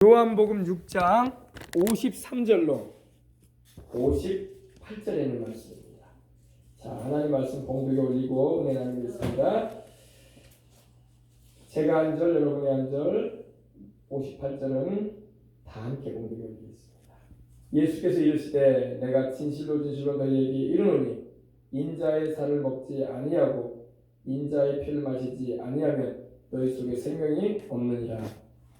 요한복음 6장 53절로 58절에 있는 말씀입니다. 자, 하나님 말씀 공독에 올리고 은혜 나누겠습니다. 제가 한 절, 여러분이 한 절, 58절은 다 함께 공독에 올리겠습니다. 예수께서 이르시되 내가 진실로 진실로 너희에게 이르노니 인자의 살을 먹지 아니하고 인자의 피를 마시지 아니하면 너희 속에 생명이 없느니라.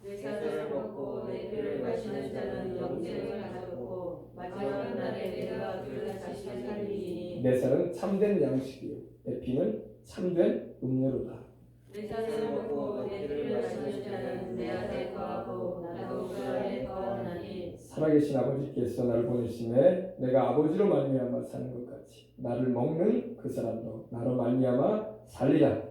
내 살을 먹고 내 피를 마시는 자는 영생을 가졌고 마지막 날에 내가 그를 다시 살리리니 내 살은 참된 양식이요 내 피는 참된 음료로다. 내 살을 먹고 내 피를 마시는 자는 내 안에 거하고 나도 그 안에 거하나니 살아계신 아버지께서 나를 보내심에 내가 아버지로 말미암아 사는 것 같이 나를 먹는 그 사람도 나로 말미암아 살리라.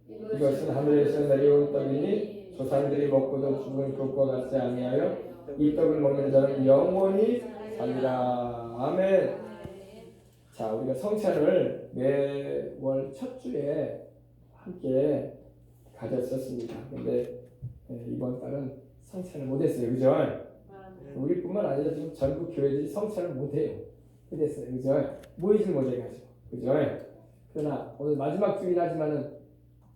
이것은 하늘에서 내려온 떡이니 조상들이 먹고도 죽은 것과 같지 아니하여 이 떡을 먹는 자는 영원히 살리라. 아멘. 자, 우리가 성찬을 매월 첫 주에 함께 가졌었습니다. 근데 이번 달은 성찬을 못했어요, 그죠? 우리뿐만 아니라 지금 전국 교회들이 성찬을 못해요. 그랬어요, 그죠? 모이질 못해가지고, 그죠? 그러나 오늘 마지막 주긴 하지만은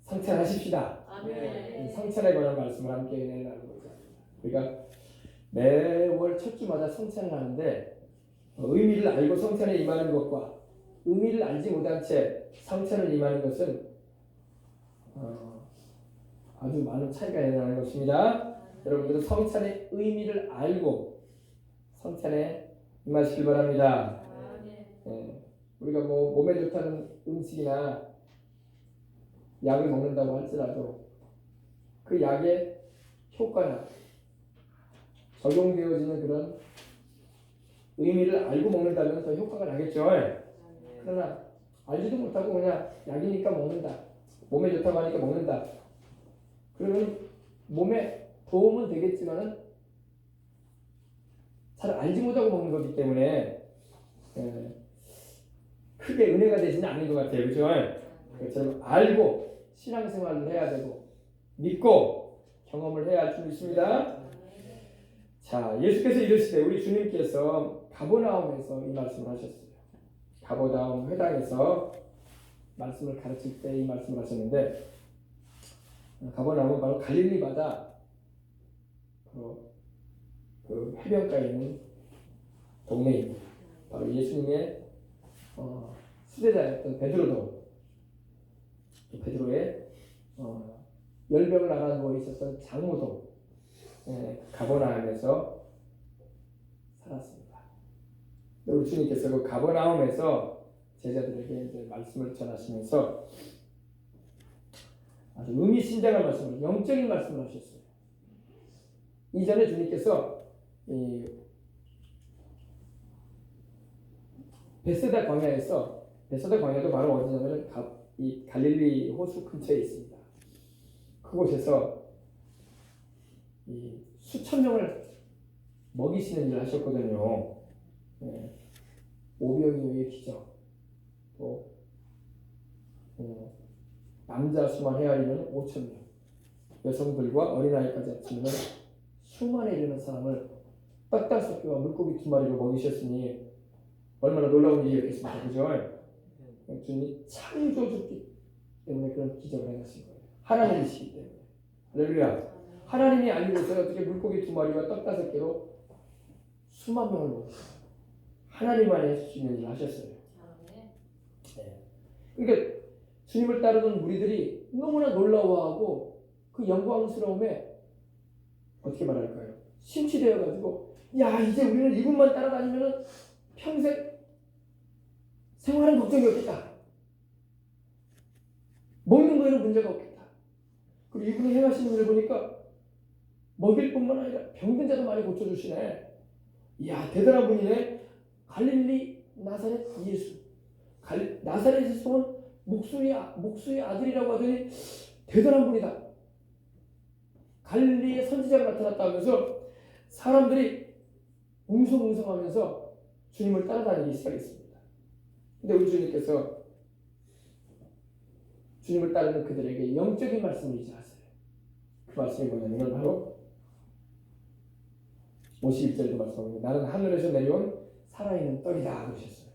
성찬하십시다. 아멘. 성찬에 관한 말씀을 함께 나누고자 합니다. 우리가 매월 첫 주마다 성찬을 하는데 의미를 알고 성찬에 임하는 것과 의미를 알지 못한 채 성찬을 임하는 것은 아주 많은 차이가 있는 것입니다. 여러분들은 성찬의 의미를 알고 성찬에 임하시길 바랍니다. 우리가 몸에 좋다는 음식이나 약을 먹는다고 할지라도 그 약의 효과나 적용되어지는 그런 의미를 알고 먹는다면 더 효과가 나겠죠. 그러나 알지도 못하고 그냥 약이니까 먹는다, 몸에 좋다고 하니까 먹는다, 그러면 몸에 도움은 되겠지만은 잘 알지 못하고 먹는 거기 때문에 크게 은혜가 되지는 않는 것 같아요, 그죠? 그처럼 알고 신앙생활을 해야 되고 믿고 경험을 해야 할 줄 믿습니다. 자, 예수께서 이르시되 우리 주님께서 가버나움에서 이 말씀을 하셨어요. 가버나움 회당에서 말씀을 가르칠 때 이 말씀을 하셨는데, 가버나움은 바로 갈릴리 바다 그 해변가에 있는 동네입니다. 바로 예수님의 수제자였던 베드로의 열병을 앓아 누워 있었던 장모도 가버나움에서 살았습니다. 우리 주님께서 그 가버나움에서 제자들에게 이제 말씀을 전하시면서 아주 의미심장한 말씀을, 영적인 말씀을 하셨어요. 이전에 주님께서 이 베세다 광야도 바로 어디냐면 이 갈릴리 호수 근처에 있습니다. 그곳에서 이 수천 명을 먹이시는 일을 하셨거든요. 오병이어의 기적, 또 남자 수만 헤아리면 5천 명, 여성들과 어린아이까지 합치면 수만에 이르는 사람을 떡 5개와 물고기 2마리로 먹이셨으니 얼마나 놀라운 일이었겠습니까, 그죠? 주님이 창조주기 때문에 그런 기적을 해내신 거예요. 하나님이시기 때문에. 할렐루야. 하나님이 아니고서 어떻게 물고기 2마리와 떡 5개로 수만 명을 먹었어요. 하나님만이 할 수 있는 일을 하셨어요. 그러니까 주님을 따르던 무리들이 너무나 놀라워하고 그 영광스러움에 어떻게 말할까요? 심취되어가지고, 야, 이제 우리는 이분만 따라다니면 평생 생활은 걱정이 없겠다. 먹는 거에는 문제가 없겠다. 그리고 이분이 행하시는 일을 보니까 먹일 뿐만 아니라 병든 자도 많이 고쳐주시네. 이야, 대단한 분이네. 갈릴리 나사렛 예수. 나사렛에서 온 목수의 아들이라고 하더니 대단한 분이다. 갈릴리의 선지자가 나타났다 하면서 사람들이 웅성웅성하면서 주님을 따라다니기 시작했습니다. 근데 우리 주님께서 주님을 따르는 그들에게 영적인 말씀을 이제 하세요. 그 말씀이 뭐냐면 바로 51절도 말씀합니다. 나는 하늘에서 내려온 살아있는 떡이다 그러셨어요.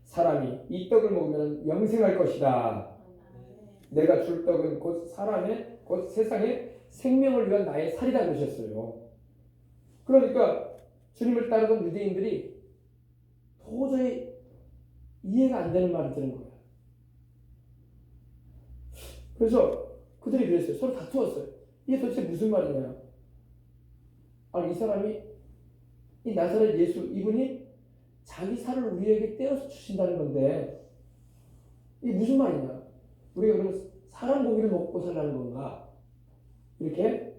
사람이 이 떡을 먹으면 영생할 것이다. 내가 줄 떡은 곧 사람의 곧 세상의 생명을 위한 나의 살이다 그러셨어요. 그러니까 주님을 따르던 유대인들이 도저히 이해가 안 되는 말을 들은 거예요. 그래서 그들이 그랬어요. 서로 다투었어요. 이게 도대체 무슨 말이냐? 아니 이 사람이 이 나사렛 예수 이분이 자기 살을 우리에게 떼어서 주신다는 건데 이게 무슨 말이냐? 우리가 그러면 사람 고기를 먹고 살라는 건가? 이렇게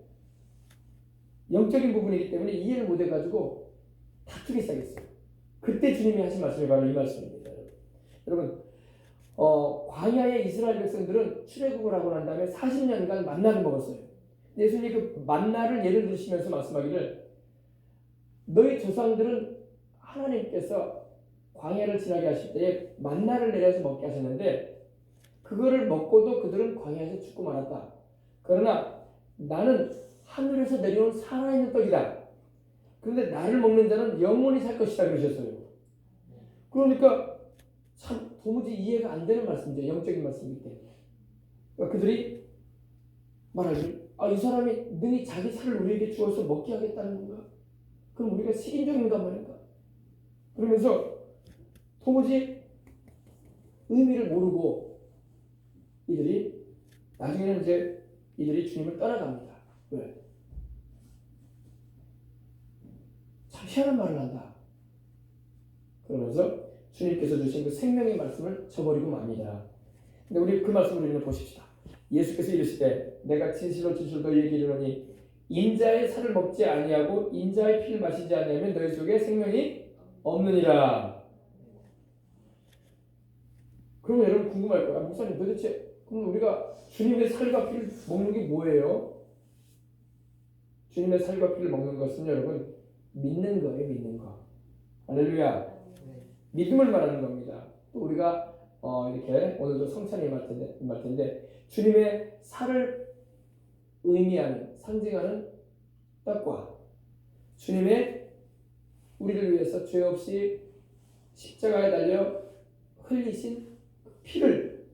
영적인 부분이기 때문에 이해를 못 해가지고 다투기 시작했어요. 그때 주님이 하신 말씀이 바로 이 말씀입니다. 여러분 광야의 이스라엘 백성들은 출애굽을 하고 난 다음에 40년간 만나를 먹었어요. 예수님이 그 만나를 예를 드시면서 말씀하기를 너희 조상들은 하나님께서 광야를 지나게 하실 때에 만나를 내려서 먹게 하셨는데 그거를 먹고도 그들은 광야에서 죽고 말았다. 그러나 나는 하늘에서 내려온 살아있는 떡이다. 그런데 나를 먹는 자는 영원히 살 것이다 그러셨어요. 그러니까 참 도무지 이해가 안 되는 말씀이죠. 영적인 말씀이기 때문에. 그러니까 그들이 말하길 이 사람이 능히 자기 살을 우리에게 주어서 먹게 하겠다는 건가? 그럼 우리가 식인종인가 말인가? 그러면서 도무지 의미를 모르고 이들이 나중에는 이제 이들이 주님을 떠나갑니다. 왜? 참 희한한 말을 한다. 그러면서 주님께서 주신 그 생명의 말씀을 저버리고 맙니다. 근데 우리 그 말씀을 우리는 보십시다. 예수께서 이르시되 내가 진실로 진실로 너희에게 이르노니 인자의 살을 먹지 아니하고 인자의 피를 마시지 아니하면 너희 속에 생명이 없느니라. 그러면 여러분 궁금할 거야. 목사님 도대체 그럼 우리가 주님의 살과 피를 먹는 게 뭐예요? 주님의 살과 피를 먹는 것은 여러분 믿는 거예요. 믿는 거. 할렐루야. 믿음을 말하는 겁니다. 또 우리가 이렇게 오늘도 성찬이 임할 텐데 주님의 살을 의미하는 상징하는 떡과 주님의 우리를 위해서 죄 없이 십자가에 달려 흘리신 피를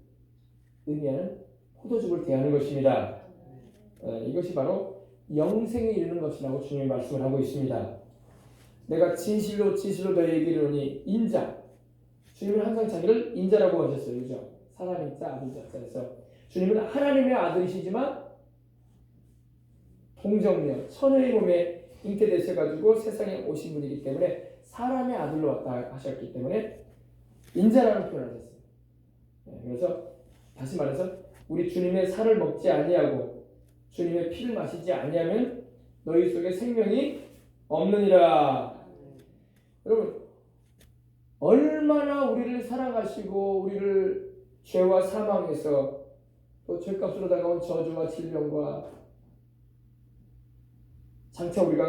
의미하는 포도즙을 대하는 것입니다. 이것이 바로 영생에 이르는 것이라고 주님이 말씀을 하고 있습니다. 내가 진실로 진실로 너희에게 이르노니 인자. 주님은 항상 자기를 인자라고 하셨어요. 그죠? 사람 인자, 아들 자자에서 주님은 하나님의 아들이시지만 동정녀, 처녀의 몸에 잉태되셔가지고 세상에 오신 분이기 때문에 사람의 아들로 왔다 하셨기 때문에 인자라는 표현을 하셨어요. 그래서 다시 말해서 우리 주님의 살을 먹지 아니하고 주님의 피를 마시지 아니하면 너희 속에 생명이 없느니라. 여러분 얼마나 우리를 사랑하시고 우리를 죄와 사망에서 또 죄값으로 다가온 저주와 질병과 장차 우리가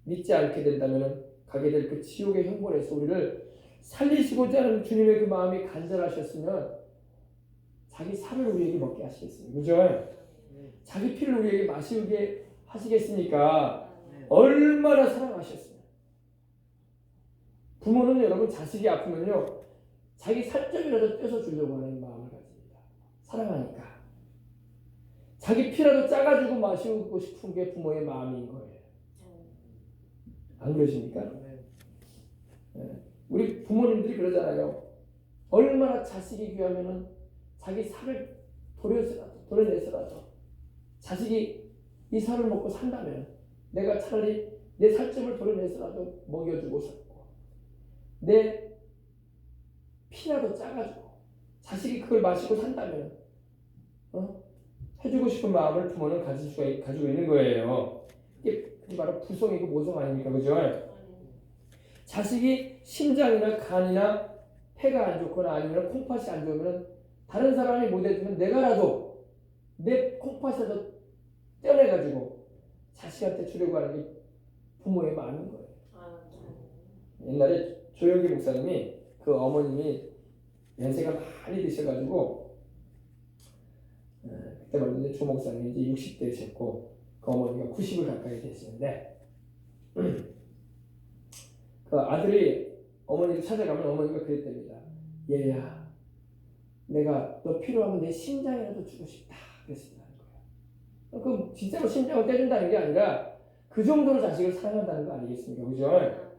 믿지 않게 된다면 가게 될 그 지옥의 형벌에서 우리를 살리시고자 하는 주님의 그 마음이 간절하셨으면 자기 살을 우리에게 먹게 하시겠습니까? 그죠? 자기 피를 우리에게 마시게 하시겠습니까? 얼마나 사랑하셨어요. 부모는 여러분 자식이 아프면요 자기 살점이라도 떼서 주려고 하는 마음을 가집니다. 사랑하니까. 자기 피라도 짜가지고 마시고 싶은 게 부모의 마음인 거예요. 안 그러십니까? 네. 우리 부모님들이 그러잖아요. 얼마나 자식이 귀하면은 자기 살을 도려내서라도 자식이 이 살을 먹고 산다면 내가 차라리 내 살점을 도려내서라도 먹여주고 싶고 내 피라도 짜가지고 자식이 그걸 마시고 산다면 해주고 싶은 마음을 부모는 가지고 있는 거예요. 이게 바로 부성이고 모성 아닙니까? 그죠? 자식이 심장이나 간이나 폐가 안 좋거나 아니면 콩팥이 안 좋으면 다른 사람이 못 해주면 내가라도 내 콩팥이라도 떼어내가지고 자식한테 주려고 하는 게 부모의 마음인 거예요. 옛날에 조영기 목사님이 그 어머님이 연세가 많이 드셔가지고 그때 말인데 조 목사님이 이제 60대셨고 그 어머니가 90을 가까이 되시는데 그 아들이 어머니를 찾아가면 어머니가 그랬답니다. 얘야, 내가 너 필요하면 내 심장이라도 주고 싶다 그랬습니다. 그 진짜로 심장을 떼준다는 게 아니라 그 정도로 자식을 사랑한다는 거 아니겠습니까? 그죠?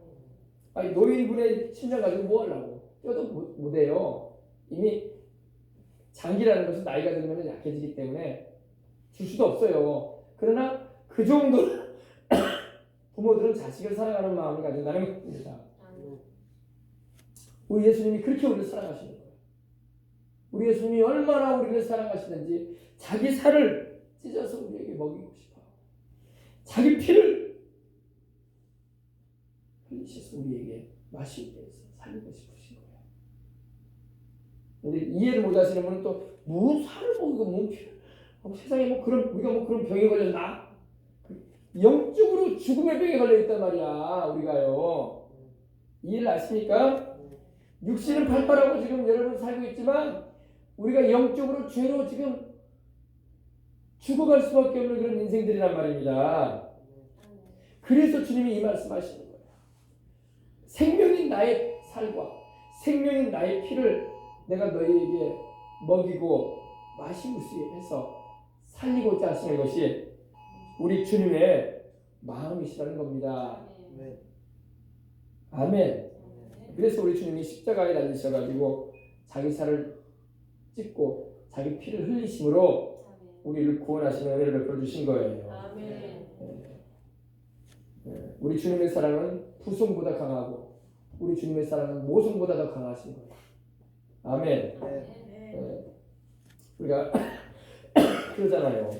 아니 노인분의 심장 가지고 뭐 하려고? 떼도 못해요. 이미 장기라는 것은 나이가 들면 약해지기 때문에 줄 수도 없어요. 그러나 그 정도로 부모들은 자식을 사랑하는 마음을 가진다는 겁니다. 우리 예수님이 그렇게 우리를 사랑하시는 거예요. 우리 예수님이 얼마나 우리를 사랑하시는지 자기 살을 찢어서 우리에게 먹이고 싶어요. 자기 피를 흘리셔서 우리에게 마시기 위해서 살리고 싶으신 거예요. 근데 이해를 못 하시는 분은 또 무슨 살을 먹이고 무슨 피를 세상에 뭐 그런 우리가 뭐 그런 병에 걸렸나? 영적으로 죽음의 병에 걸려 있단 말이야 우리가요. 이해를 아십니까? 육신은 발달하고 지금 여러분 살고 있지만 우리가 영적으로 죄로 지금 죽어갈 수밖에 없는 그런 인생들이란 말입니다. 그래서 주님이 이 말씀하시는 거예요. 생명인 나의 살과 생명인 나의 피를 내가 너희에게 먹이고 마시고 해서 살리고자 하시는 것이 우리 주님의 마음이시라는 겁니다. 아멘. 그래서 우리 주님이 십자가에 달리셔가지고 자기 살을 찢고 자기 피를 흘리심으로 우리를 구원하시는 은혜를 베풀어 주신 거예요. 우리 주님의 사랑은 부승보다 강하고 우리 주님의 사랑은 모성보다 더 강하신 거예요. 아멘. 우리가 그러잖아요.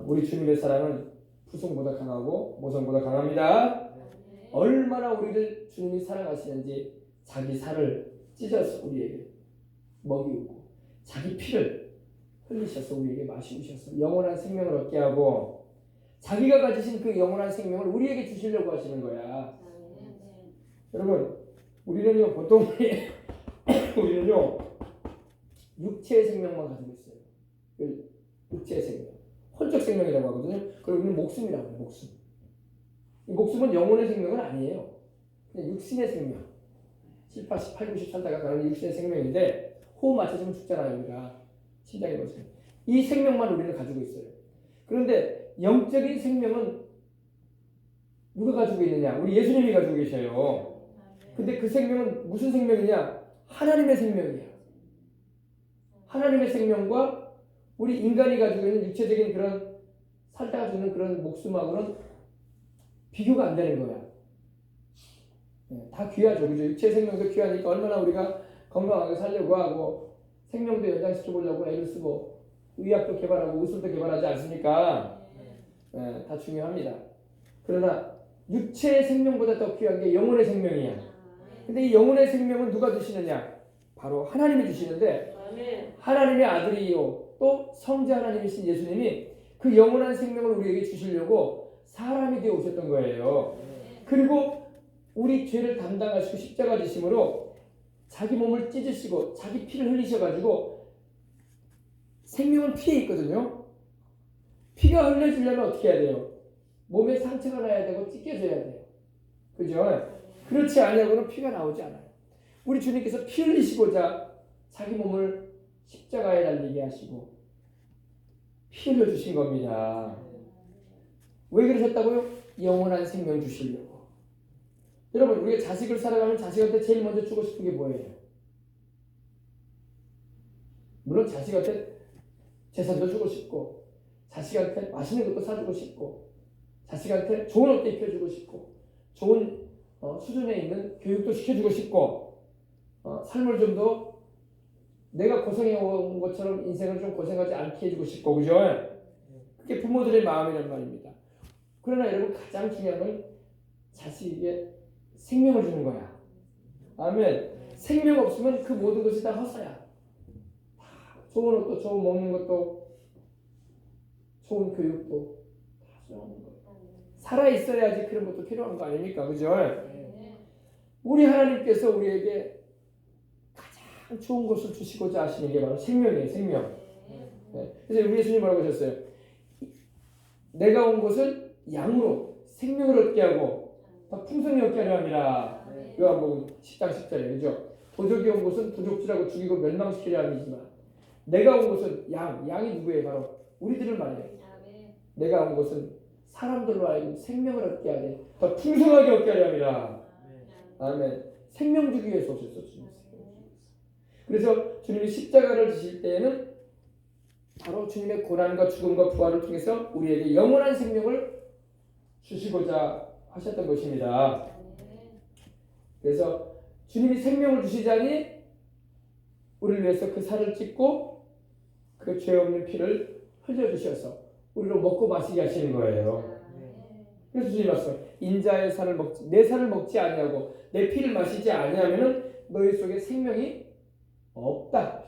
우리 주님의 사랑은 부승보다 강하고 모성보다 강합니다. 얼마나 우리를 주님이 사랑하시는지 자기 살을 찢어서 우리에게 먹이고 자기 피를 흘리셔서 우리에게 마시우셔서 영원한 생명을 얻게 하고 자기가 가지신 그 영원한 생명을 우리에게 주시려고 하시는 거야. 여러분 우리는요 보통 우리는요 육체의 생명만 가지고 있어요. 육체의 생명 혼적 생명이라고 하거든요. 그리고 우리는 목숨이라고 해요. 목숨. 이 목숨은 영혼의 생명은 아니에요. 그냥 육신의 생명. 7, 80, 8, 90 살다가 가는 육신의 생명인데 호흡 맞춰주면 죽잖아요. 우리가 심장이 보세요. 이 생명만 우리는 가지고 있어요. 그런데 영적인 생명은 누가 가지고 있느냐? 우리 예수님이 가지고 계셔요. 근데 그 생명은 무슨 생명이냐? 하나님의 생명이야. 하나님의 생명과 우리 인간이 가지고 있는 육체적인 그런 살다가 죽는 그런 목숨하고는 비교가 안 되는 거야. 다 귀하죠. 그죠? 육체 생명도 귀하니까 얼마나 우리가 건강하게 살려고 하고 생명도 연장시켜 보려고 애를 쓰고 의학도 개발하고 의술도 개발하지 않습니까? 다 중요합니다. 그러나 육체의 생명보다 더 귀한 게 영혼의 생명이야. 근데 이 영혼의 생명은 누가 주시느냐? 바로 하나님이 주시는데 하나님의 아들이요 또 성자 하나님이신 예수님이 그 영원한 생명을 우리에게 주시려고 사람이 되어 오셨던 거예요. 그리고 우리 죄를 담당하시고 십자가 지심으로 자기 몸을 찢으시고 자기 피를 흘리셔가지고 생명은 피에 있거든요. 피가 흘려지려면 어떻게 해야 돼요? 몸에 상처가 나야 되고 찢겨져야 돼요. 그죠? 그렇지 않으면 피가 나오지 않아요. 우리 주님께서 피 흘리시고자 자기 몸을 십자가에 달리게 하시고 피 흘려주신 겁니다. 왜 그러셨다고요? 영원한 생명 주시려고. 여러분 우리가 자식을 살아가면 자식한테 제일 먼저 주고 싶은 게 뭐예요? 물론 자식한테 재산도 주고 싶고 자식한테 맛있는 것도 사주고 싶고 자식한테 좋은 옷도 입혀주고 싶고 좋은 수준에 있는 교육도 시켜주고 싶고 삶을 좀 더 내가 고생해온 것처럼 인생을 좀 고생하지 않게 해주고 싶고 그죠? 그게 부모들의 마음이란 말입니다. 그러나 여러분 가장 중요한 건 자식에게 생명을 주는 거야. 아멘. 생명 없으면 그 모든 것이 다 헛소야. 좋은 옷도 좋은 먹는 것도 좋은 교육도 다 소용없는 거예요. 살아 있어야지 그런 것도 필요한 거 아닙니까? 그죠? 우리 하나님께서 우리에게 가장 좋은 것을 주시고자 하시는 게 바로 생명이에요. 생명. 그래서 우리 예수님 뭐라고 하셨어요? 내가 온 것은 양으로 생명을 얻게 하고 더 풍성히 얻게 하려 함이라. 요한복음 10장 10절에 그죠? 도적이 온 것은 도적질하고 죽이고 멸망시키려 함이지만 내가 온 것은 양이 누구예요? 바로 우리들을 말해요. 내가 온 것은 사람들로 하여금 생명을 얻게 하되 더 풍성하게 얻게 하려 함이라. 아멘. 생명 주기 위해서 오셨어 주님. 그래서 주님이 십자가를 지실 때에는 바로 주님의 고난과 죽음과 부활을 통해서 우리에게 영원한 생명을 주시고자 하셨던 것입니다. 그래서 주님이 생명을 주시자니 우리를 위해서 그 살을 찢고 그 죄 없는 피를 흘려주셔서 우리로 먹고 마시게 하시는 거예요. 그래서 주님 말씀, 인자의 살을 먹지, 내 살을 먹지 아니하고 내 피를 마시지 아니하면은 너희 속에 생명이 없다.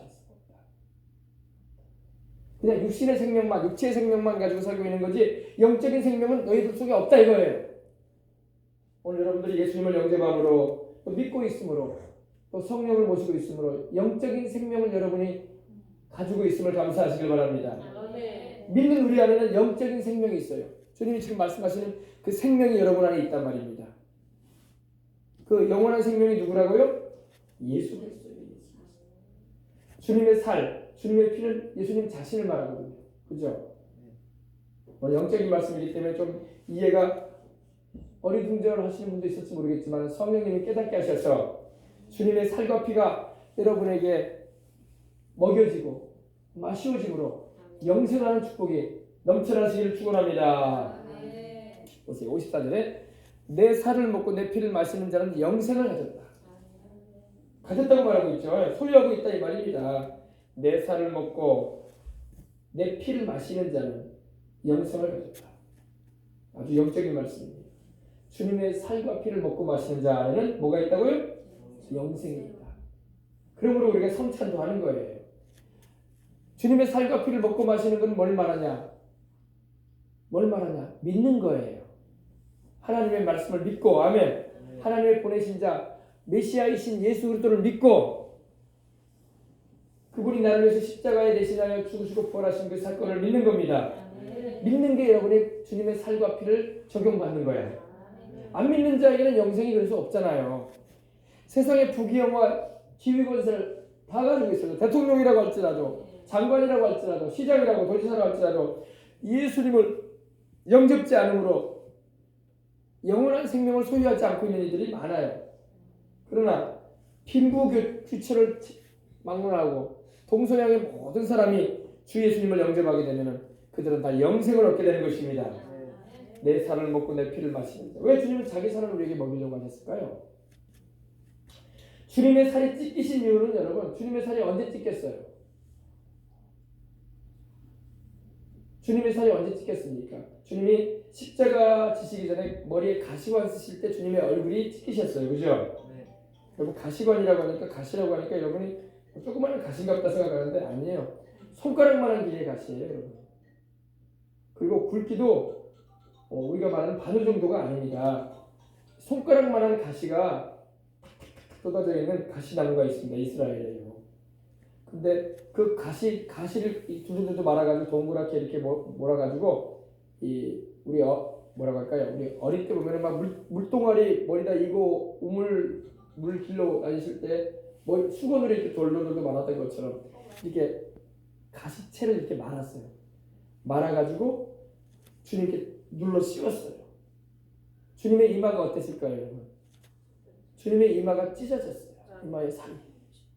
그냥 육신의 생명만, 육체의 생명만 가지고 살고 있는 거지 영적인 생명은 너희들 속에 없다 이거예요. 오늘 여러분들이 예수님을 영접함으로 또 믿고 있으므로 또 성령을 모시고 있으므로 영적인 생명을 여러분이 가지고 있음을 감사하시길 바랍니다. 믿는 우리 안에는 영적인 생명이 있어요. 주님이 지금 말씀하시는 그 생명이 여러분 안에 있단 말입니다. 그 영원한 생명이 누구라고요? 예수 그리스도예요. 주님의 살, 주님의 피는 예수님 자신을 말하거든요. 그죠? 영적인 말씀이기 때문에 좀 이해가 어리둥절 하시는 분도 있을지 모르겠지만 성령님이 깨닫게 하셔서 주님의 살과 피가 여러분에게 먹여지고 마시워짐으로 영생하는 축복이 넘쳐나시기를 축원합니다. 보세요. 54절에 내 살을 먹고 내 피를 마시는 자는 영생을 가졌다. 가졌다고 말하고 있죠. 소유하고 있다 이 말입니다. 내 살을 먹고 내 피를 마시는 자는 영생을 가졌다. 아주 영적인 말씀입니다. 주님의 살과 피를 먹고 마시는 자 안에는 뭐가 있다고요? 영생이 있다. 그러므로 우리가 성찬도 하는 거예요. 주님의 살과 피를 먹고 마시는 건 뭘 말하냐? 뭘 말하냐? 믿는 거예요. 하나님의 말씀을 믿고, 아멘. 하나님의 보내신 자 메시아이신 예수 그리스도를 믿고 그분이 나를 위해서 십자가에 대신하여 죽으시고 부활하신 그 사건을 믿는 겁니다. 믿는 게 여러분의 주님의 살과 피를 적용받는 거예요. 안 믿는 자에게는 영생이 그래서 없잖아요. 세상의 부귀영화, 지위권세를 다 가지고 있어요. 대통령이라고 할지라도, 장관이라고 할지라도, 시장이라고, 도지사라고 할지라도 예수님을 영접지 않으므로 영원한 생명을 소유하지 않고 있는 이들이 많아요. 그러나 빈부규체를 막론하고 동서양의 모든 사람이 주 예수님을 영접하게 되면 그들은 다 영생을 얻게 되는 것입니다. 내 살을 먹고 내 피를 마시는 자. 왜 주님은 자기 살을 우리에게 먹이려고 하셨을까요? 주님의 살이 찢기신 이유는 여러분, 주님의 살이 언제 찢겼어요? 주님의 살이 언제 찢겼습니까? 주님이 십자가 지시기 전에 머리에 가시관 쓰실 때 주님의 얼굴이 찢기셨어요. 그죠? 여러분 가시관이라고 하니까 가시라고 하니까 여러분이 조그마한 가시인가 보다 생각하는데 아니에요. 손가락만한 길이의 가시예요. 여러분. 그리고 굵기도 우리가 말하는 바늘 정도가 아닙니다. 손가락만한 가시가 쏟아져 있는 가시나무가 있습니다. 이스라엘에요. 근데 그 가시를 두두두두 말아가지고 동그랗게 이렇게 몰아가지고 우리 뭐라고 할까요? 우리 어릴 때 보면은 막 물동아리 머리다 이고 물 길러 다니실 때 뭐 수건으로 이렇게 돌돌돌 말았던 것처럼 이렇게 가시채를 이렇게 말았어요. 말아가지고 주님께 눌러 씌웠어요. 주님의 이마가 어땠을까요, 여러분? 주님의 이마가 찢어졌어요. 이마의 살이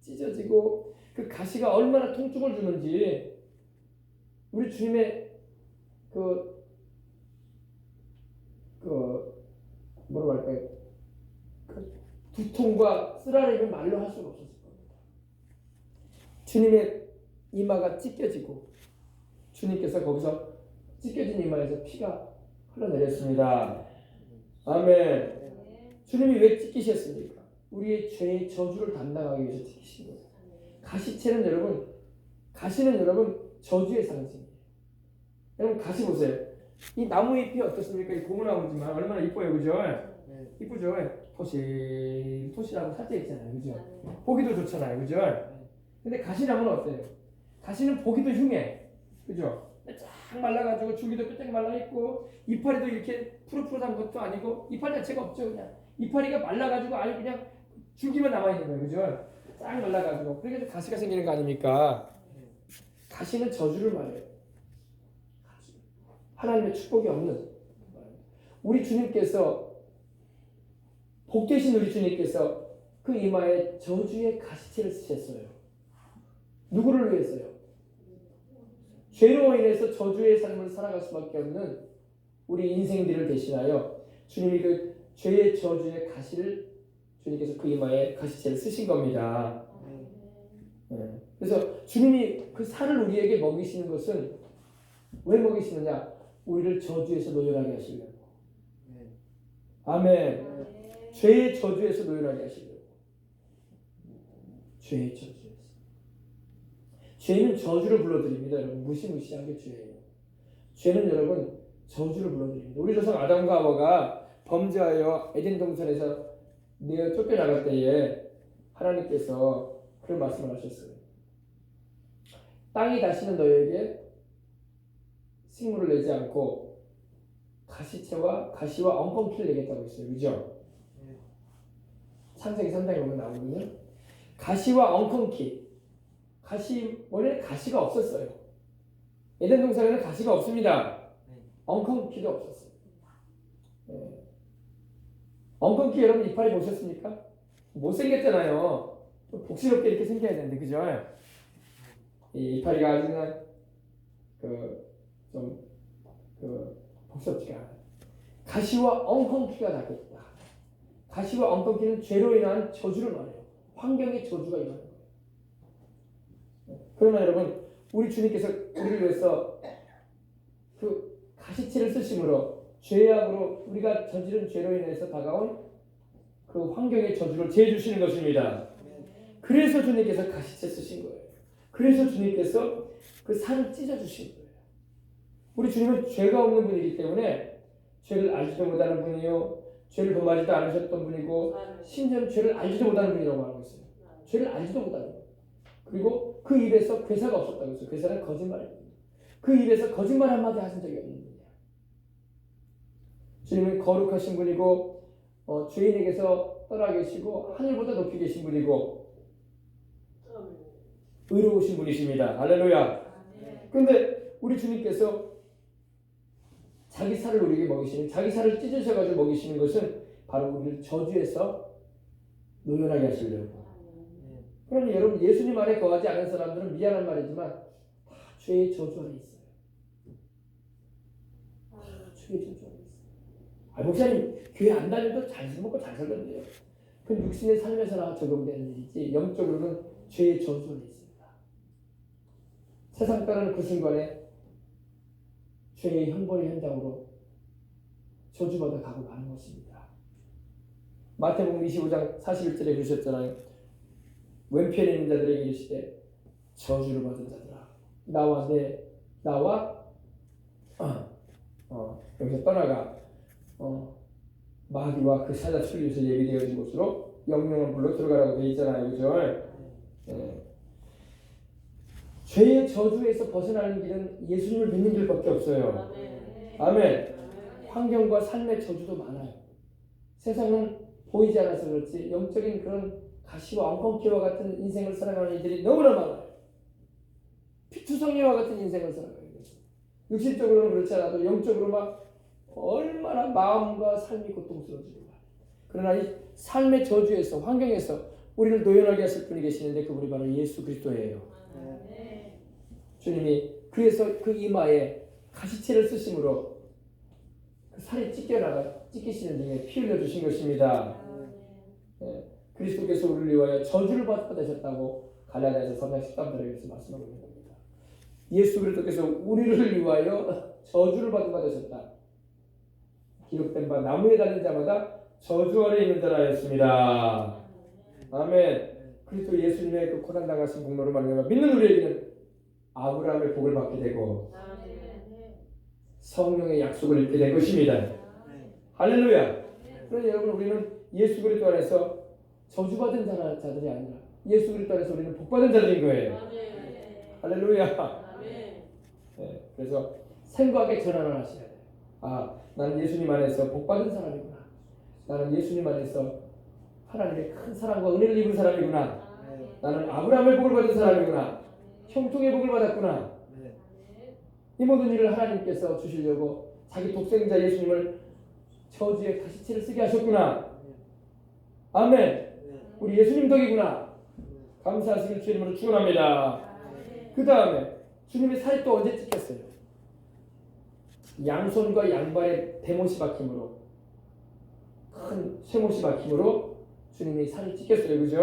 찢어지고 그 가시가 얼마나 통증을 주는지 우리 주님의 뭐라고 할까요? 그 두통과 쓰라림을 말로 할 수가 없었을 겁니다. 주님의 이마가 찢겨지고 주님께서 거기서 찢겨진 이마에서 피가 흘러내렸습니다. 아멘. 주님이 왜 찢기셨습니까? 우리의 죄의 저주를 담당하기 위해서 찢기신 거예요. 가시채는 여러분 저주의 상징이에요. 여러분 가시 보세요. 이 나무 잎이 어떻습니까? 이 고무나무지만 얼마나 이뻐요, 그죠? 이쁘죠? 토실토실하고 살짝 있잖아요, 그죠? 보기도 좋잖아요, 그죠? 근데 가시나무는 어때요? 가시는 보기도 흉해, 그죠? 쫙 말라가지고 줄기도 뾰족히 말라있고 이파리도 이렇게 푸릇푸릇한 것도 아니고 이파리 자체가 없죠. 그냥 이파리가 말라가지고 아예 그냥 줄기만 남아있는 거예요. 그죠? 쫙 말라가지고 그러니까 가시가 생기는 거 아닙니까? 가시는 저주를 말해요. 하나님의 축복이 없는 우리 주님께서 복되신 우리 주님께서 그 이마에 저주의 가시채를 쓰셨어요. 누구를 위해서요? 죄로 인해서 저주의 삶을 살아갈 수밖에 없는 우리 인생들을 대신하여 주님이 그 죄의 저주의 가시를 주님께서 그 이마에 가시채를 쓰신 겁니다. 그래서 주님이 그 살을 우리에게 먹이시는 것은 왜 먹이시느냐? 우리를 저주에서 노열하게 하시려고. 아멘. 죄의 저주에서 노열하게 하시려고. 죄의 저주에서. 죄는 저주를 불러드립니다. 여러분 무시무시한 게 죄예요. 죄는 여러분 저주를 불러드립니다. 우리 조상 아담과 하와가 범죄하여 에덴 동산에서 내어 쫓겨나갈 때에 하나님께서 그런 말씀을 하셨어요. 땅이 다시는 너에게 식물을 내지 않고 가시와 엉겅퀴를 내겠다고 했어요. 그죠? 창세기 3장에 보면 나오거든요. 가시와 엉겅퀴. 원래 가시가 없었어요. 에덴 동산에는 가시가 없습니다. 엉겅퀴도 없었어요. 엉겅퀴 여러분 이파리 보셨습니까? 못생겼잖아요. 복스럽게 이렇게 생겨야 되는데, 그죠? 이 이파리가 아주 그냥 복스럽지가 않아요. 가시와 엉겅퀴가 낫겠다. 가시와 엉겅퀴는 죄로 인한 저주를 말해요. 환경의 저주가 임하는 거예요. 그러나 여러분, 우리 주님께서 우리를 위해서 그 가시채를 쓰심으로 죄악으로 우리가 저지른 죄로 인해서 다가온 그 환경의 저주를 제해주시는 것입니다. 그래서 주님께서 가시채 쓰신 거예요. 그래서 주님께서 그 살을 찢어주신 거예요. 우리 주님은 죄가 없는 분이기 때문에 죄를 알지도 못하는 분이요, 죄를 범하지도 않으셨던 분이고, 심지어는 죄를 알지도 못하는 분이라고 말하고 있어요. 죄를 알지도 못하는 분. 그리고 그 입에서 괴사가 없었다고 했어요. 괴사는 거짓말입니다. 그 입에서 거짓말 한마디 하신 적이 없는 분이에요. 주님은 거룩하신 분이고 죄인에게서 떠나 계시고 하늘보다 높이 계신 분이고 의로우신 분이십니다. 할렐루야. 그런데 우리 주님께서 자기 살을 우리에게 먹이시는, 자기 살을 찢으셔가지고 먹이시는 것은 바로 우리를 저주에서 노연하게 하시려고. 그러니 여러분, 예수님 안에 거하지 않은 사람들은 미안한 말이지만 다 죄의 저주 안에 있어요. 죄의 저주 안에 있어요. 목사님 교회 안 다녀도 잘 먹고 잘 살던데요. 그 육신의 삶에서나 적용되는 일이지 영적으로는 죄의 저주 안에 있습니다. 세상 따르는 그 순간에 죄의 형벌의 현장으로 저주받아 가고 마는 것입니다. 마태복음 25장 41절에 그러셨잖아요. 왼편에 있는 자들에게 이르시되 저주를 받은 자들아, 나와 여기서 떠나가 마귀와 그 사자 출리에서 예비되어진 곳으로 영영한 불로 들어가라고 되어 있잖아요. 그죠? 죄의 저주에서 벗어나는 길은 예수님을 믿는 길밖에 없어요. 아멘. 환경과 삶의 저주도 많아요. 세상은 보이지 않아서 그렇지 영적인 그런 가시와 엉겅퀴와 같은 인생을 살아가는 이들이 너무나 많아요. 피투성이와 같은 인생을 살아가요. 육신적으로는 그렇지 않아도 영적으로 막 얼마나 마음과 삶이 고통스러워지는 거예요. 그러나 이 삶의 저주에서, 환경에서 우리를 노연하게 하실 분이 계시는데 그분이 바로 예수 그리스도예요. 주님이 그래서 그 이마에 가시채를 쓰심으로 그 살이 찢기시는 중에 피 흘려주신 것입니다. 그리스도께서 우리를 위하여 저주를 받으셨다고 갈라디아서 3장 13절에서 말씀하고 있는 겁니다. 예수 그리스도께서 우리를 위하여 저주를 받으셨다. 기록된 바 나무에 달린 자마다 저주 아래 있는 자라 하였습니다. 아멘. 그리스도 예수님의 그 고난 당하신 공로로 말미암아 믿는 우리에게는 아브라함의 복을 받게 되고 성령의 약속을 입게 된 것입니다. 할렐루야. 그러니 여러분, 우리는 예수 그리스도 안에서 저주받은 자들이 아니라 예수 그리스도 안에서 우리는 복받은 자들인 거예요. 할렐루야. 그래서 생각의 전환을 하셔야 돼요. 아, 나는 예수님 안에서 복받은 사람이구나. 나는 예수님 안에서 하나님의 큰 사랑과 은혜를 입은 사람이구나. 나는 아브라함의 복을 받은 사람이구나. 형통의 복을 받았구나. 이 모든 일을 하나님께서 주시려고 자기 독생자 예수님을 저주의 가시체를 쓰게 하셨구나. 아멘. 우리 예수님 덕이구나. 감사하시길 주 이름으로 축원합니다. 그 다음에 주님의 살이 또 언제 찢겼어요? 양손과 양발에 대못이 박힘으로, 큰 쇠못이 박힘으로 주님이 살이 찢겼어요. 그죠?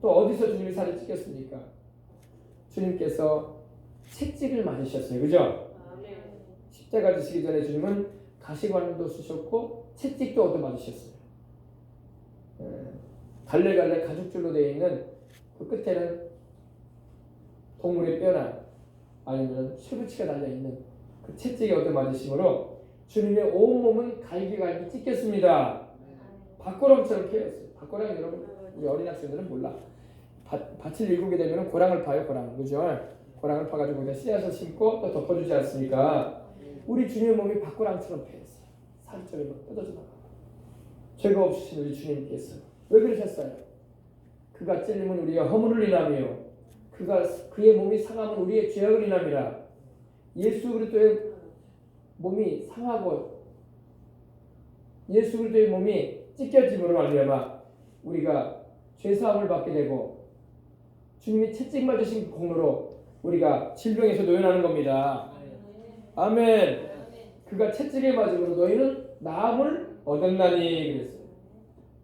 또 어디서 주님이 살이 찢겼습니까? 주님께서 채찍을 맞으셨어요. 그죠? 십자가 지시기 전에 주님은 가시관도 쓰셨고 채찍도 얻어 맞으셨어요. 갈래갈래 가죽줄로 되어 있는 그 끝에는 동물의 뼈나 아니면 쇠붙이가 달려있는 그 채찍에 얻어 맞으심으로 주님의 온몸은 갈기갈기 찢겼습니다. 박고랑처럼 패였어요. 박고랑 여러분 우리 어린 학생들은 몰라. 밭을 일구게 되면 고랑을 파요. 고랑. 그죠? 고랑을 파가지고 그냥 씨앗을 심고 또 덮어주지 않습니까? 우리 주님의 몸이 박고랑처럼 패였어요. 살점이 막 뜯어져 나가고. 죄가 없으신 우리 주님께서 왜 그러셨어요? 그가 찔림은 우리가 허물을 인하며 그의 몸이 상함은 우리의 죄악을 인함이라. 예수 그리스도의 몸이 상하고 예수 그리스도의 몸이 찢겨짐으로 말미암아 우리가 죄사함을 받게 되고 주님이 채찍 맞으신 공로로 우리가 질병에서 노연하는 겁니다. 아멘. 그가 채찍에 맞음으로 너희는 나음을 얻었나니 그랬어요.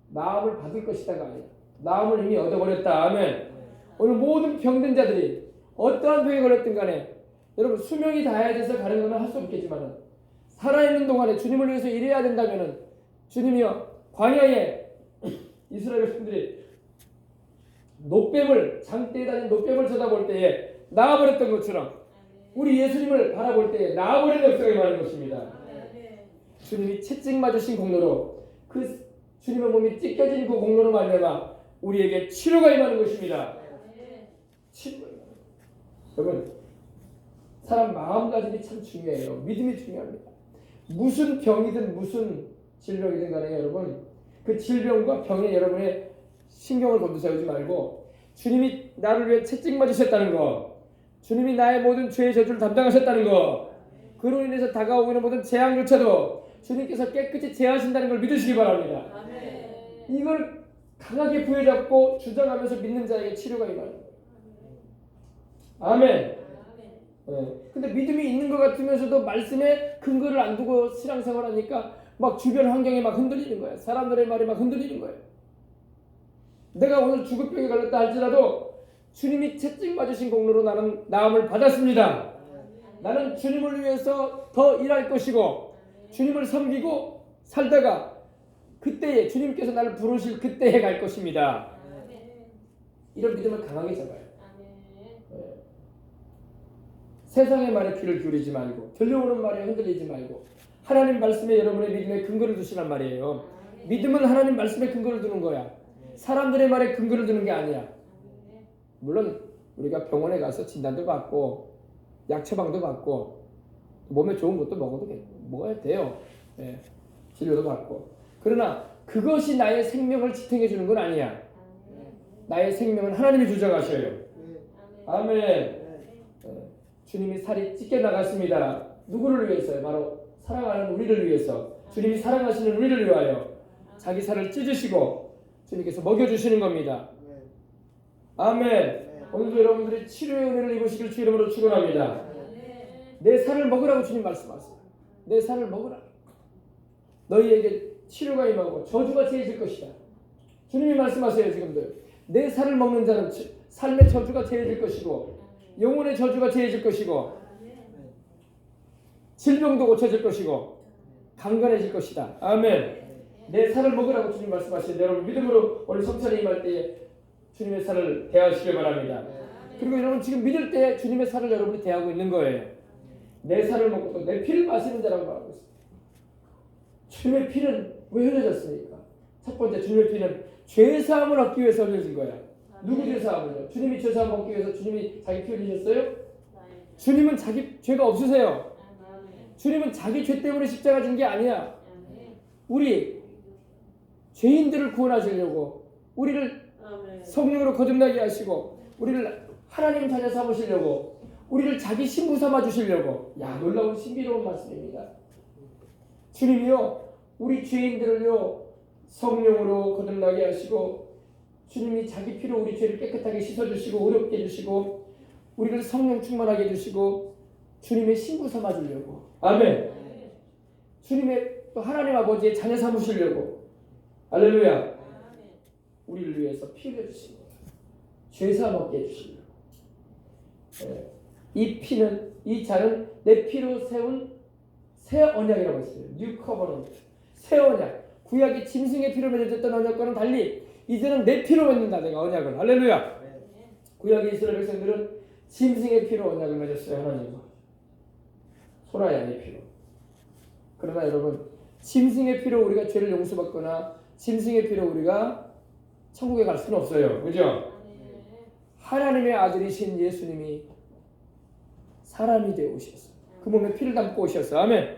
나음을 받을 것이다가 아니라 나음을 이미 얻어버렸다. 아멘. 오늘 모든 병든 자들이 어떠한 병에 걸렸든 간에 여러분 수명이 다해져서 가는 것은 할 수 없겠지만 살아있는 동안에 주님을 위해서 일해야 된다면 주님이여 광야에 이스라엘 백성들이 노뱀을 장대에 다닌 노뱀을 쳐다볼 때에 나아버렸던 것처럼 우리 예수님을 바라볼 때에 나아버린 역사가 많은 것입니다. 주님이 채찍 맞으신 공로로 그 주님의 몸이 찢겨진 그 공로로 말미암아 우리에게 치료가 임하는 것입니다. 치료. 여러분 사람 마음가짐이 참 중요해요. 믿음이 중요합니다. 무슨 병이든 무슨 질병이든 간에 여러분 그 질병과 병에 여러분의 신경을 곤두세우지 말고 주님이 나를 위해 채찍 맞으셨다는 거, 주님이 나의 모든 죄의 저주를 담당하셨다는 거, 그로 인해서 다가오는 모든 재앙조차도 주님께서 깨끗이 제하신다는 걸 믿으시기 바랍니다. 이걸 강하게 부여잡고 주장하면서 믿는 자에게 치료가 임하는 거예요. 아멘. 근데 믿음이 있는 것 같으면서도 말씀에 근거를 안 두고 신앙생활하니까 막 주변 환경이 막 흔들리는 거예요. 사람들의 말이 막 흔들리는 거예요. 내가 오늘 죽을 병에 걸렸다 할지라도 주님이 채찍 맞으신 공로로 나는 나음을 받았습니다. 나는 주님을 위해서 더 일할 것이고 주님을 섬기고 살다가 그때에 주님께서 나를 부르실 그때에 갈 것입니다. 이런 믿음을 강하게 잡아요. 세상의 말에 귀를 기울이지 말고 들려오는 말에 흔들리지 말고 하나님 말씀에 여러분의 믿음에 근거를 두시란 말이에요. 믿음은 하나님 말씀에 근거를 두는 거야. 사람들의 말에 근거를 두는 게 아니야. 물론 우리가 병원에 가서 진단도 받고 약 처방도 받고 몸에 좋은 것도 먹어야 돼요. 치료도 받고. 그러나 그것이 나의 생명을 지탱해 주는 건 아니야. 나의 생명은 하나님이 주장하셔요. 아멘. 주님이 살이 찢겨 나갔습니다. 누구를 위해서요? 바로 사랑하는 우리를 위해서. 주님이 사랑하시는 우리를 위하여 자기 살을 찢으시고 주님께서 먹여주시는 겁니다. 아멘. 오늘도 여러분들이 치료의 은혜를 입으시길 주 이름으로 축원합니다. 내 살을 먹으라고 주님 말씀하세요. 내 살을 먹으라. 너희에게 치료가 임하고 저주가 제해질 것이다. 주님이 말씀하세요. 지금도 내 살을 먹는 자는 삶의 저주가 제해질 것이고 영혼의 저주가 제해질 것이고 질병도 고쳐질 것이고 강건해질 것이다. 아멘. 내 살을 먹으라고 주님 말씀하시는데 여러분 믿음으로 오늘 성찬에 임할 때에 주님의 살을 대하시길 바랍니다. 그리고 여러분 지금 믿을 때 주님의 살을 여러분이 대하고 있는 거예요. 내 살을 먹고 또 내 피를 마시는 자라고 말하고 있습니다. 주님의 피는 왜 흘려졌습니까? 첫 번째 주님의 피는 죄사함을 얻기 위해서 흘려진 거야. 누구 죄사함을요? 주님이 죄사함을 얻기 위해서 주님이 자기 피 흘리셨어요? 주님은 자기 죄가 없으세요. 주님은 자기 죄 때문에 십자가 진 게 아니야. 우리 죄인들을 구원하시려고, 우리를 성령으로 거듭나게 하시고, 우리를 하나님 자녀 삼으시려고, 우리를 자기 신부 삼아 주시려고. 야, 놀라운 신비로운 말씀입니다. 주님이요, 우리 죄인들을요 성령으로 거듭나게 하시고, 주님이 자기 피로 우리 죄를 깨끗하게 씻어주시고 의롭게 해주시고 우리를 성령 충만하게 해주시고 주님의 신부 삼아 주려고. 아멘. 주님의 또 하나님 아버지의 자녀 삼으시려고. 할렐루야. 우리를 위해서 피 흘려주시고 죄사함 얻게 해주시려고. 이 피는, 이 잔은 내 피로 세운 새 언약이라고 했어요. 뉴 커버넌트, 새 언약. 구약이 짐승의 피로 맺어졌던 언약과는 달리 이제는 내 피로 맺는다, 내가 언약을. 할렐루야. 구약의 이스라엘 백성들은 짐승의 피로 언약을 맺었어요, 하나님과. 소나 양의 피로. 그러나 여러분, 짐승의 피로 우리가 죄를 용서받거나 짐승의 피로 우리가 천국에 갈 수는 없어요. 그죠? 하나님의 아들이신 예수님이 사람이 되어 오셨어요. 그 몸에 피를 담고 오셨어요. 아멘.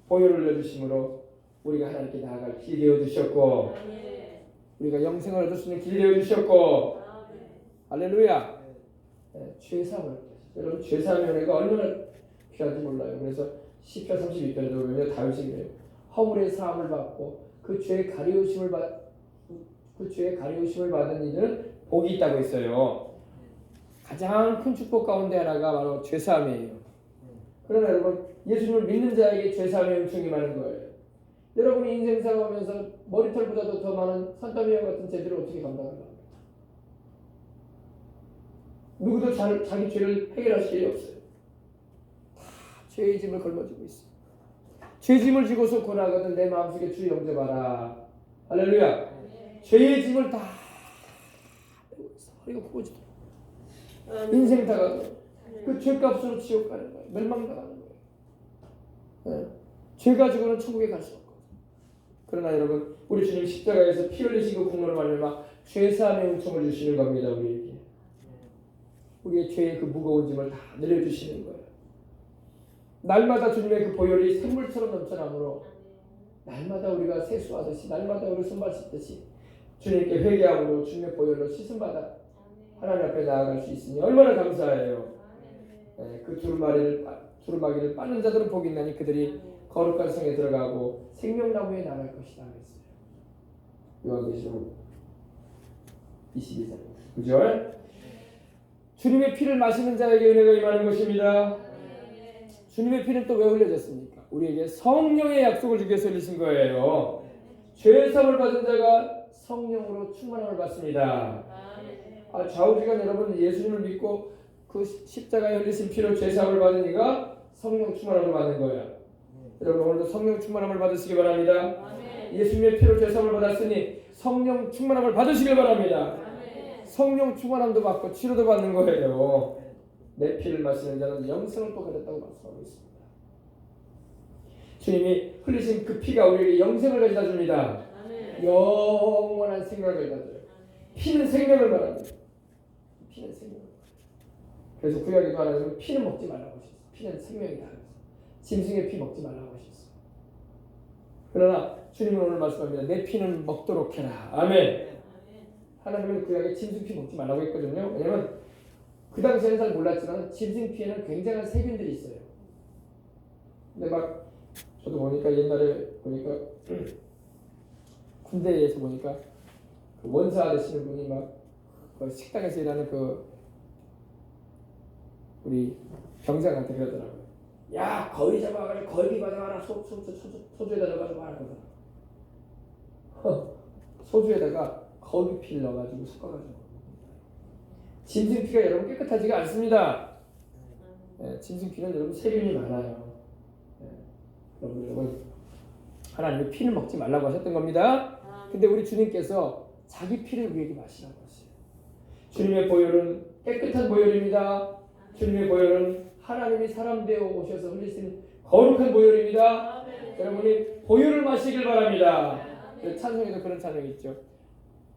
보혈을 내주심으로 우리가 하나님께 나아갈 길 되어주셨고, 우리가 영생을 얻을 수 있는 길 되어주셨고, 할렐루야. 죄사함을, 여러분 죄사함의 은혜가 얼마나 귀한지 몰라요. 그래서 시편 32편에도 보면 다윗이 그래요. 허물의 사함을 받고 그 죄의 가리우심을 받은 이들은 복이 있다고 했어요. 가장 큰 축복 가운데 하나가 바로 죄사함이에요. 그러나 여러분, 예수님을 믿는 자에게 죄사함의 은총이 많은 거예요. 여러분이 인생 살아가면서 머리털보다도 더 많은 산더미와 같은 죄들을 어떻게 감당할까? 누구도 자기 죄를 해결할 길이 없어요. 다 죄의 짐을 걸머지고 있어요. 죄 짐을 지고서 고나가던 내 마음속에 주 영접하라. 할렐루야. 죄의 짐을 다 허리가 굽어지도록 인생 다 가고 그 죄값으로 지옥 가는 거예요. 멸망당하는 거예요. 죄 가지고는 천국에 갈 수 없고. 그러나 여러분, 우리 주님 십자가에서 피 흘리신 그 공로를 말미암아 죄사함의 은총을 주시는 겁니다. 우리에게. 우리의 죄의 그 무거운 짐을 다 내려주시는 거예요. 날마다 주님의 그 보혈이 샘물처럼 넘쳐나므로 날마다 우리가 세수하듯이, 날마다 우리 손발 씻듯이 주님께 회개함으로 주님의 보혈로 씻음받아 하나님 앞에 나아갈 수 있으니 얼마나 감사해요. 그 두루마기를 빠는 자들은 복이 있나니 그들이 거룩한 성에 들어가고 생명나무에 나갈 것이다 그랬어요. 요한계시록 22장 9절. 주님의 피를 마시는 자에게 은혜가 임하는 것입니다. 주님의 피는 또 왜 흘려졌습니까? 우리에게 성령의 약속을 주기 위해서 흘리신 거예요. 죄사함을 받은 자가 성령으로 충만함을 받습니다. 좌우지간 여러분, 예수님을 믿고 그 십자가에 흘리신 피로 죄사함을 받은 이가 성령 충만함을 받는 거예요. 여러분, 오늘도 성령 충만함을 받으시기 바랍니다. 예수님의 피로 죄사함을 받았으니 성령 충만함을 받으시길 바랍니다. 성령 충만함도 받고 치료도 받는 거예요. 내 피를 마시는 자는 영생을 또 가졌다고 말씀하고 있습니다. 주님이 흘리신 그 피가 우리에게 영생을 가져다 줍니다. 영원한 생명을 가져다 줘요. 피는 생명을 말합니다. 피는 생명을. 그래서 구약에도 하나님은 피는 먹지 말라고 하셨어요. 피는 생명이다. 짐승의 피 먹지 말라고 하셨어요. 그러나 주님은 오늘 말씀합니다. 내 피는 먹도록 해라. 아멘. 하나님은 구약에 짐승 피 먹지 말라고 했거든요. 왜냐하면 그 당시에는 잘 몰랐지만 짐승 피에는 굉장한 세균들이 있어요. 근데 막 저도 보니까 옛날에 보니까 군대에서 보니까 그 원사 되시는 분이 막 그 식당에서 일하는 그 우리 병장한테 그러더라고요. 야, 거위 잡아가지고 거위 받아와라. 소주에다 넣어가지고 하라 그러더라고요. 소주에다가 거위 피를 넣어가지고 섞어가지고. 짐승 피가 여러분 깨끗하지가 않습니다. 짐승 피는 여러분 세균이 많아요. 여러분 하나님의 피를 먹지 말라고 하셨던 겁니다. 근데 우리 주님께서 자기 피를 우리에게 마시라고 하세요. 주님의 보혈은 깨끗한 보혈입니다. 주님의 보혈은 하나님이 사람 되어 오셔서 흘리신 거룩한 보혈입니다. 여러분이 보혈을 마시길 바랍니다. 찬송에도 그런 찬송이 있죠.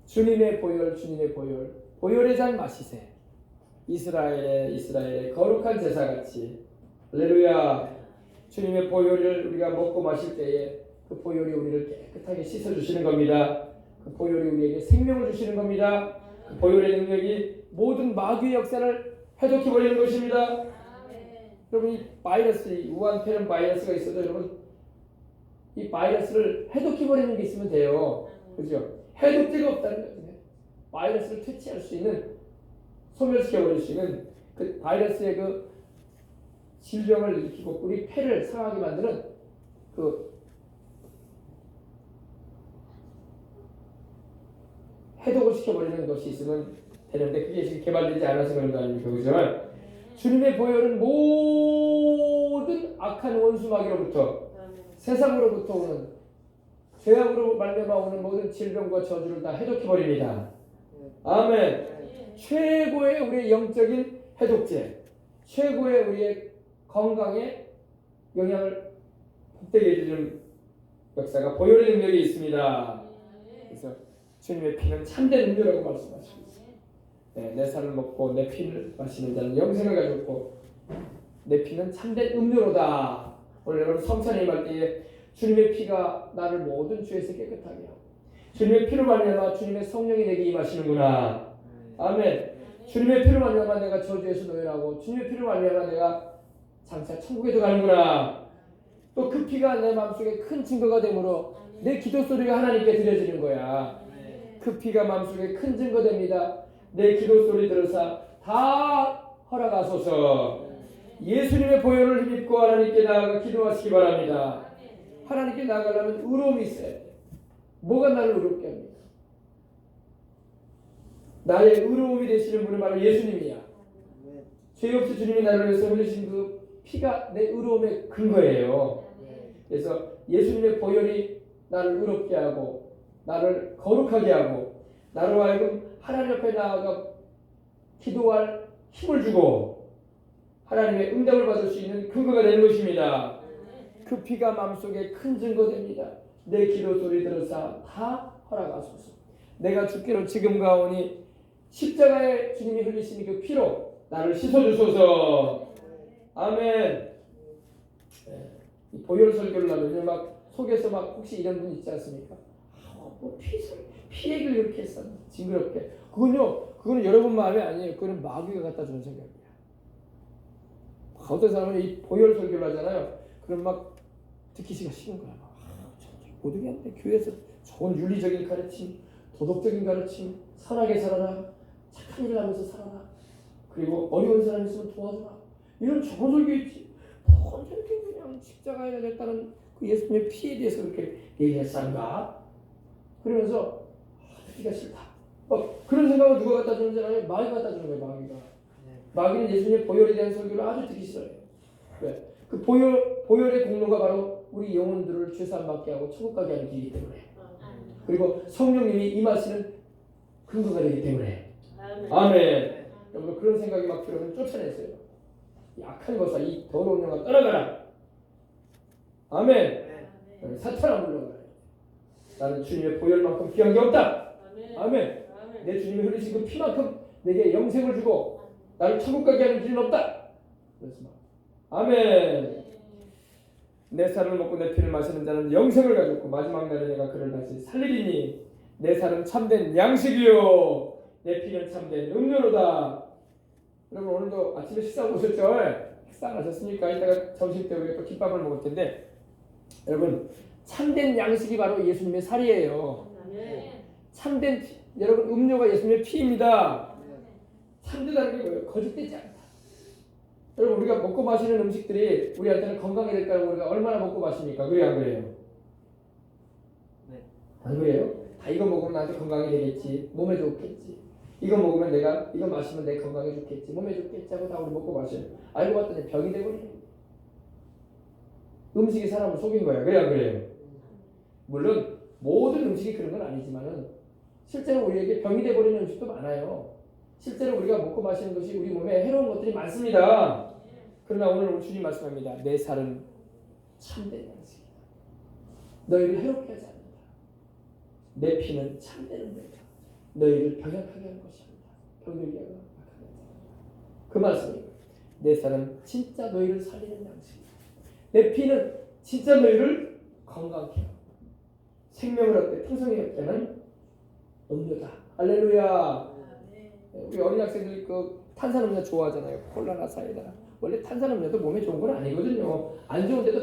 주님의 보혈, 주님의 보혈, 보혈의 잔 마시세. 이스라엘의 거룩한 제사같이. 할렐루야. 주님의 보혈을 우리가 먹고 마실 때에 그 보혈이 우리를 깨끗하게 씻어주시는 겁니다. 그 보혈이 우리에게 생명을 주시는 겁니다. 그 보혈의 능력이 모든 마귀의 역사를 해독해버리는 것입니다. 여러분, 이 바이러스, 이 우한폐렴 바이러스가 있어도 여러분 이 바이러스를 해독해버리는 게 있으면 돼요. 그죠? 해독제가 없다는 거죠. 바이러스를 퇴치할 수 있는, 소멸시켜버릴 수 있는 그 바이러스의 그 질병을 일으키고 우리 폐를 상하게 만드는 그 해독을 시켜버리는 것이 있으면 되는데 그게 지금 개발되지 않아서 그런 거 아닙니까? 그죠? 주님의 보혈은 모든 악한 원수 마귀로부터, 세상으로부터 오는 죄악으로 말미암아 오는 모든 질병과 저주를 다 해독해버립니다. 아멘. 최고의 우리의 영적인 해독제, 최고의 우리의 건강에 영향을 복되게 해주는 역사가 보혈의 능력이 있습니다. 그래서 주님의 피는 참된 음료라고 말씀하시고 있습니다. 네, 내 살을 먹고 내 피를 마시는 자는 영생을 가졌고 내 피는 참된 음료로다. 오늘 여러분 성찬에 임할 때에 주님의 피가 나를 모든 죄에서 깨끗하게 하고 주님의 피로 말미암아 주님의 성령이 내게 임하시는구나. 아멘. 주님의 피로 말미암아 내가 저주에서 노예하고 주님의 피로 말미암아 내가 장차 천국에도 가는구나. 또 그 피가 내 마음속에 큰 증거가 되므로 내 기도 소리가 하나님께 들려지는 거야. 그 피가 마음속에 큰 증거됩니다. 내 기도 소리 들으사 다 허락하소서. 예수님의 보혈을 힘입고 하나님께 나아가 기도하시기 바랍니다. 하나님께 나아가려면 의로움이 있어야 돼. 뭐가 나를 의롭게 합니까? 나의 의로움이 되시는 분은 바로 예수님이야. 죄 없이 주님이 나를 위해서 흘리신 그 피가 내 의로움의 근거예요. 그래서 예수님의 보혈이 나를 의롭게 하고 나를 거룩하게 하고 나로 하여금 하나님 앞에 나아가 기도할 힘을 주고 하나님의 응답을 받을 수 있는 근거가 되는 것입니다. 그 피가 마음속에 큰 증거됩니다. 내 기도 소리 들으사 다 허락하소서. 내가 죽기로 지금 가오니 십자가에 주님이 흘리신 그 피로 나를 씻어주소서. 아멘. 이 보혈 설교를 하면 막 속에서 막 혹시 이런 분 있지 않습니까? 뭐 피 얘기를 이렇게 했어 징그럽게. 그거는 여러분 마음이 아니에요. 그거는 마귀가 갖다 주는 생각이야. 어떤 사람은 이 보혈 설교를 하잖아요. 그럼 막 듣기가 싫은 거야. 못 되겠는데 교회에서 좋은 윤리적인 가르침, 도덕적인 가르침, 선하게 살아라, 착한 일을 하면서 살아라, 그리고 어려운 사람 있으면 도와줘라, 이런 좋은 설교 있지. 언제 이렇게 그냥 십자가에 달렸다는 그 예수님의 피에 대해서 그렇게 얘기했었는가? 그러면서 듣기가 싫다. 그런 생각을 누가 갖다 주는 줄 알아요? 마귀가 갖다 주는 거예요. 마귀는 예수님의 보혈에 대한 설교를 아주 듣기 싫어요. 왜? 그 보혈의 공로가 바로 우리 영혼들을 죄사함 받게 하고 천국 가게 하는 길이기 때문에, 그리고 성령님이 임하시는 근거가 되기 때문에. 아멘. 여러분 그런 생각이 막 들으면 쫓아내세요. 약한 것아 이 더러운 영아 떠나가라. 아멘. 사탄아 물러가라. 나는 주님의 보혈만큼 귀한 게 없다. 아멘. 내 주님이 흘리신 그 피만큼 내게 영생을 주고 나를 천국 가게 하는 길은 없다. 그래서 아멘. 내 살을 먹고 내 피를 마시는 자는 영생을 가졌고 마지막 날에 내가 그를 다시 살리리니 내 살은 참된 양식이요 내 피는 참된 음료로다. 여러분 오늘도 아침에 식사 오셨죠? 식사 안 하셨습니까? 이따가 점심 때 우리가 또 김밥을 먹을 텐데, 여러분 참된 양식이 바로 예수님의 살이에요. 참된 여러분 음료가 예수님의 피입니다. 참되다는 게 뭐예요? 거짓되지 않다. 여러분 우리가 먹고 마시는 음식들이 우리한테는 건강이 될까요? 우리가 얼마나 먹고 마십니까? 그래요 안 그래요? 네. 안 그래요? 다 이거 먹으면 나한테 건강이 되겠지, 몸에 좋겠지, 이거 먹으면 내가 이거 마시면 내 건강에 좋겠지, 몸에 좋겠지 하고 다 우리 먹고 마셔요. 알고 봤더니 병이 되버리네. 음식이 사람을 속인 거야. 그래 안 그래요? 물론 모든 음식이 그런 건 아니지만은 실제로 우리에게 병이 되버리는 음식도 많아요. 실제로 우리가 먹고 마시는 것이 우리 몸에 해로운 것들이 많습니다. 그러나 오늘 우리 주님 말씀합니다. 내 살은 참된 양식이다. 너희를 해롭게 하지 않는다. 내 피는 참된 음료다. 너희를 병약하게 하는 것이 아니다. 병들게 하고 약하게 하지 않는다. 그 말씀이에요. 내 살은 진짜 너희를 살리는 양식이다. 내 피는 진짜 너희를 건강케 하고 생명을 얻게 풍성히 얻게 하는 음료다. 할렐루야. 우리 어린 학생들이 그 탄산음료 좋아하잖아요. 콜라나 사이다. 원래 탄산음료도 몸에 좋은 건 아니거든요. 안 좋은데도